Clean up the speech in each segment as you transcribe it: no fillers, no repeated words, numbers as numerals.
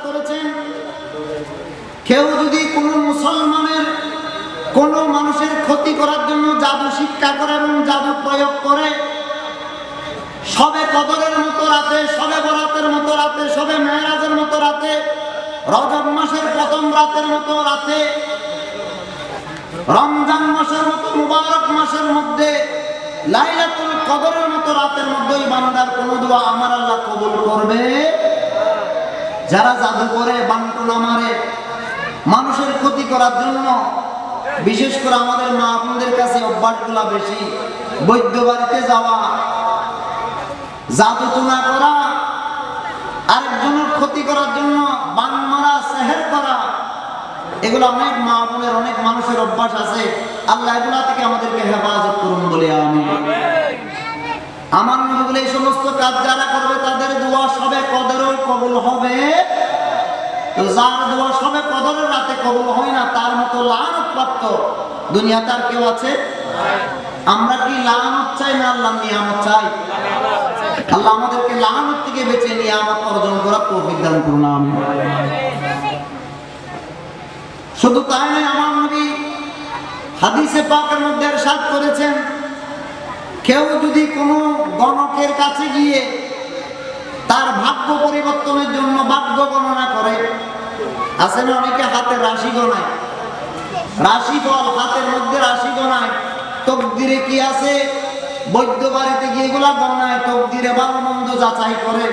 করেছেন, কেউ যদি কোনো মুসলমানের কোনো মানুষের ক্ষতি করার জন্য জাদু শিক্ষা করে এবং জাদু প্রয়োগ করে, সবে কদরের মতো রাতে, সবে বরাতের মতো রাতে, সবে মেরাজের মতো রাতে, রজব মাসের প্রথম রাতের মতো রাতে, রমজান মাসের মতো মুবারক মাসের মধ্যে, লাইলাতুল কদরের মতো রাতের মধ্যে ওই বান্দার কোন দোয়া আমার আল্লাহ কবুল করবে? যারা জাদু করে, বানটুনা মারে, মানুষের ক্ষতি করার জন্য, বিশেষ করে আমাদের মা বোনদের কাছে অভ্যাসগুলা বেশি, বৈদ্য বাড়িতে যাওয়া, জাদু টুনা করা, আরেকজনের ক্ষতি করার জন্য বান মারা, সেহের করা, এগুলো অনেক মা বোনের, অনেক মানুষের অভ্যাস আছে। আল্লাহ এগুলা থেকে আমাদেরকে হেফাজত করুন বলে আমিন। আমার নবী বলে এই সমস্ত কাজ যারা করবে তাদের দোয়া সবে কদরেও কবুল হবে। তো যার দোয়া সবে কদরের রাতে কবুল হয় না, তার মতো লানত প্রাপ্ত দুনিয়াতে আর কেউ আছে? আমরা কি লানত চাই না আল্লাহ নিয়ামত চাই? আল্লাহ আমাদেরকে লানত থেকে বেঁচে নিয়ামত অর্জন করার তৌফিক দান করুন আমিন। শুধু তাই নয়, আমার নবী হাদিসে পাকের মধ্যে ইরশাদ করেছেন, কেউ যদি কোনো গণকের কাছে গিয়ে তার ভাগ্য পরিবর্তনের জন্য ভাগ্য গণনা করে, আছে না অনেকে হাতে রাশি গণায়, রাশিফল হাতের মধ্যে রাশি গণায়, তকদিরে কি আছে, বৈদ্য বাড়িতে গিয়ে এগুলা গণায়, তকদিরে ভালো মন্দ যাচাই করে,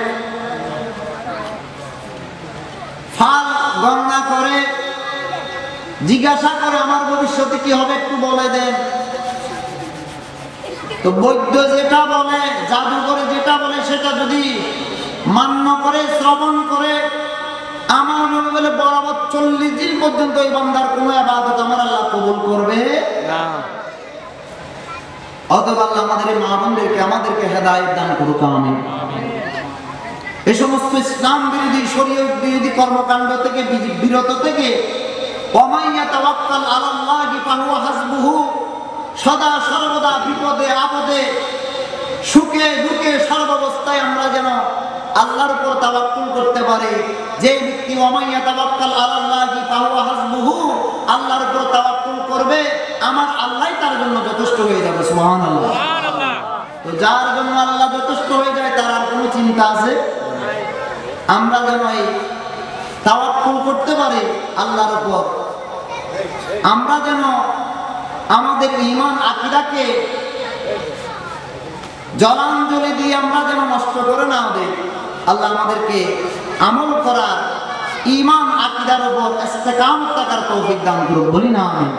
ফাল গণনা করে, জিজ্ঞাসা করে আমার ভবিষ্যতে কি হবে একটু বলে দেন। তো বৈদ্য যেটা বলে, জাদুঘরে যেটা বলে, সেটা যদি মান্য করে, শ্রবণ করে, আমার নবী বলে বরাবর 40 দিন পর্যন্ত এই বান্দার কোন ইবাদত আমার আল্লাহ কবুল করবে না। অতএব আল্লাহ আমাদের মা বোনদেরকে, আমাদেরকে হেদায়েত দান করুক আমিন। এই সমস্ত ইসলাম বিরোধী, শরীয়ত বিরোধী কর্মকাণ্ড থেকে বিরত থেকে সদা সর্বদা বিপদে আপদে, সুখে দুঃখে, সর্বাবস্থায় আমরা যেন আল্লাহর উপর তাওয়াক্কুল করতে পারি। যে ব্যক্তি ওয়ামাইয়া তাওয়াক্কাল আলাল্লাহি ফাহুয়া হাসবুহু, আল্লাহর উপর তাওয়াক্কুল করবে, আমার আল্লাহই তার জন্য যথেষ্ট হয়ে যাবে। সুবহানাল্লাহ। তো যার জন্য আল্লাহ যথেষ্ট হয়ে যায়, তার আর কোনো চিন্তা আছে? আমরা যেন এই তাওয়াক্কুল করতে পারি আল্লাহর উপর, আমরা যেন আমাদের ঈমান আকীদাকে জলাঞ্জলি দিয়ে আমরা যেন নষ্ট করে না দেই। আল্লাহ আমাদেরকে আমল করার, ঈমান আকীদার উপর ইস্তেকামত থাকার তৌফিক দান করুন, বলি না আমিন।